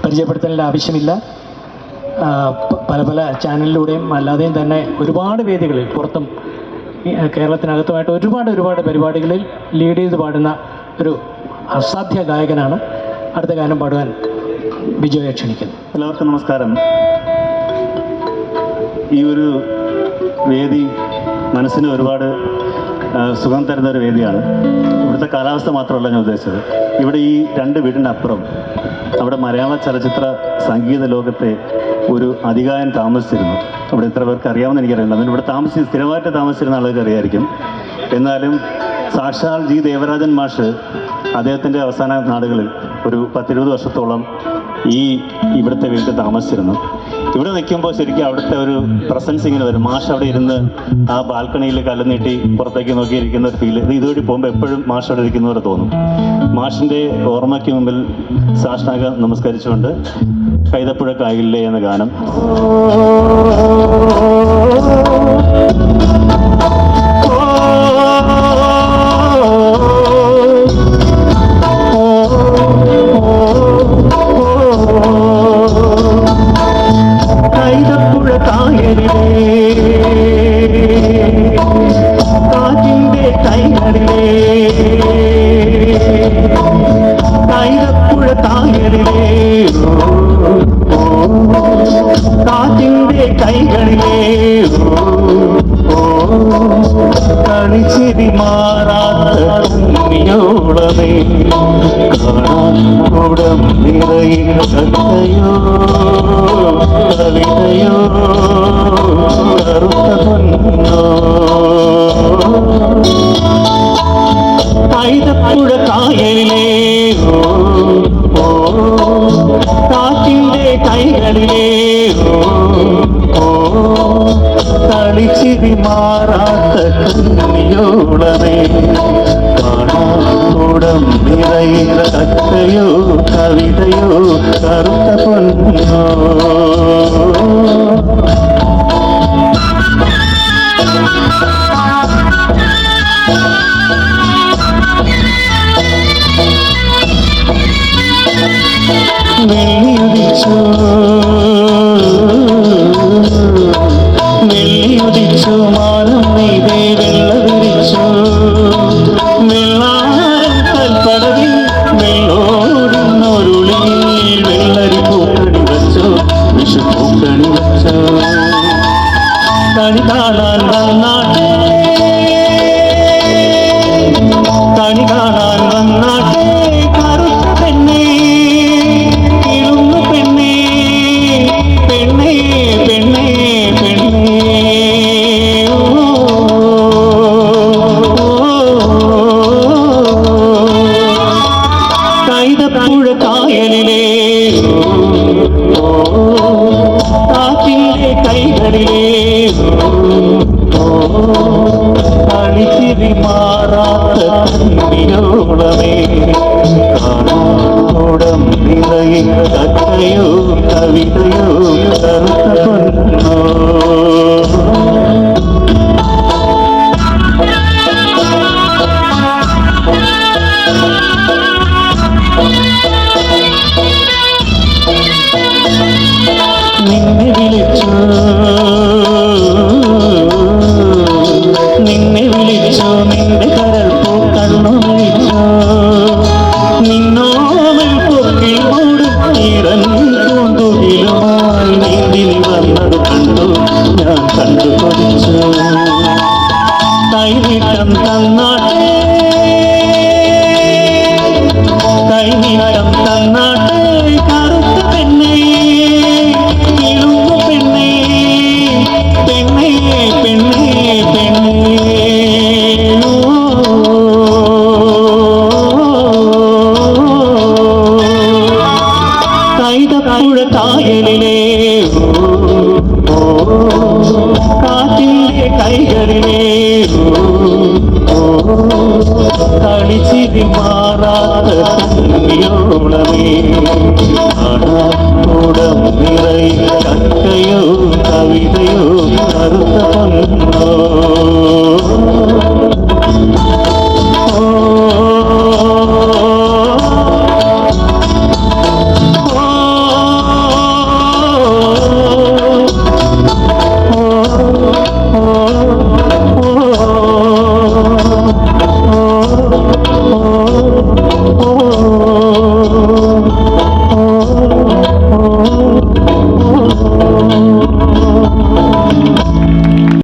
പരിചയപ്പെടുത്തേണ്ട ആവശ്യമില്ല. പല പല ചാനലിലൂടെയും അല്ലാതെയും തന്നെ ഒരുപാട് വേദികളിൽ പുറത്തും കേരളത്തിനകത്തുമായിട്ട് ഒരുപാട് പരിപാടികളിൽ ലീഡ് ചെയ്ത് പാടുന്ന ഒരു അസാധ്യ ഗായകനാണ്. അടുത്ത ഗാനം പാടുവാൻ ബിജോയെ ക്ഷണിക്കുന്നു. എല്ലാവർക്കും നമസ്കാരം. ഈ ഒരു വേദി മനസ്സിന് ഒരുപാട് സുഖം തരുന്ന ഒരു വേദിയാണ്. ഇവിടുത്തെ കാലാവസ്ഥ മാത്രമല്ല ഞാൻ ഉദ്ദേശിച്ചത്. ഇവിടെ ഈ 2 വീടിനപ്പുറം അവിടെ മലയാള ചലച്ചിത്ര സംഗീത ലോകത്തെ ഒരു അതികായൻ താമസിച്ചിരുന്നു. അവിടെ എത്ര പേർക്ക് അറിയാമെന്ന് എനിക്കറിയില്ല. അതിന് ഇവിടെ സ്ഥിരമായിട്ട് താമസിച്ചിരുന്ന ആളുകൾക്ക് അറിയായിരിക്കും. എന്നാലും സാക്ഷാൽ ജി ദേവരാജൻ മാഷ് അദ്ദേഹത്തിൻ്റെ അവസാന നാളുകളിൽ ഒരു 10-20 വർഷത്തോളം ഇവിടുത്തെ വീട്ടിൽ താമസിച്ചിരുന്നു. ഇവിടെ നിൽക്കുമ്പോൾ ശരിക്കും അവിടുത്തെ ഒരു പ്രസൻസ് ഇങ്ങനെ വരും. മാഷ് അവിടെ ഇരുന്ന് ആ ബാൽക്കണിയിൽ കല്ല് നീട്ടി പുറത്തേക്ക് നോക്കിയിരിക്കുന്ന ഒരു ഫീൽ. ഇതുവഴി പോകുമ്പോൾ എപ്പോഴും മാഷ് അവിടെ ഇരിക്കുന്ന പോലെ തോന്നും. മാഷിൻ്റെ ഓർമ്മയ്ക്ക് മുമ്പിൽ സാഷ്ടാംഗം നമസ്കരിച്ചുകൊണ്ട് കൈതപ്പുഴ കായലിലെ എന്ന ഗാനം. കൈതപ്പുഴ കായലിലെ കാറ്റിൻ്റെ കൈകളിലെ കൈതപ്പുഴ കായലിലെ കാറ്റിൻ്റെ കൈകളിലെ കളിച്ചിരി മാറാത്ത കുഞ്ഞോളമേ കാണാൻ കൂടം നിറയിൽ കഥയോ കവിതയോ കറുത്ത പൊന്നോ കൈതപ്പുഴ കായലിലെ കാറ്റിൻ്റെ കൈകളിലെ കളിച്ചിരി മാറാത്ത കുഞ്ഞോളമേ കാണാൻ കൂടം നിറയിൽ കഥയോ കവിതയോ കറുത്ത പൊന്നോ. വെള്ളിയുദിച്ചു മാനം നെയ്തേ വെള്ള വിരിച്ചു വെള്ളാൽപ്പടവിൽ വെള്ളോടുന്നൊരുളിൽ വെള്ളരി പൂക്കണി വച്ചു വിഷു പൂക്കണി വച്ചു കണി കാണാൻ വന്നാട്ടെ കണി കാണാൻ വന്നാട്ടെ കറുത്ത പെണ്ണേ ഇരുന്നു പെണ്ണേ പെണ്ണേ പെണ്ണേ പെണ്ണേ കൈതപ്പുഴ കായലിലെ കാറ്റിൻ്റെ കൈകളിലെ കളിച്ചിരി മാറാത്ത കുഞ്ഞോളമേ കാണാൻ നിറയിൽ കഥയോ കവിതയോ കറുത്ത പൊന്നോ. നിന്നെ വിളിച്ചു നിന്റെ കരൾ പൂക്കണ്ണു വിളിച്ചു നിന്നോമൽ പൊക്കിൽ മൂടും പൂന്തുകിലുമായി നീന്തി വന്നത് കണ്ടു ഞാൻ കണ്ടു കൊതിച്ചു. കൈനീട്ടം തന്നാട്ടെ കൈനീട്ടം തന്നാട്ടെ കറുത്ത പെണ്ണേ ഇരുന്നു പെണ്ണേ പെണ്ണേ പെണ്ണേ പെണ്ണേ കൈതപ്പുഴ കായലിലെ കാറ്റിൻ്റെ കൈകളിലെ കളിച്ചിരി മാറാത്ത കുഞ്ഞോളമേ കാണാൻ കൂടം നിറയിൽ കഥയോ കവിതയോ കറുത്ത പൊന്നോ.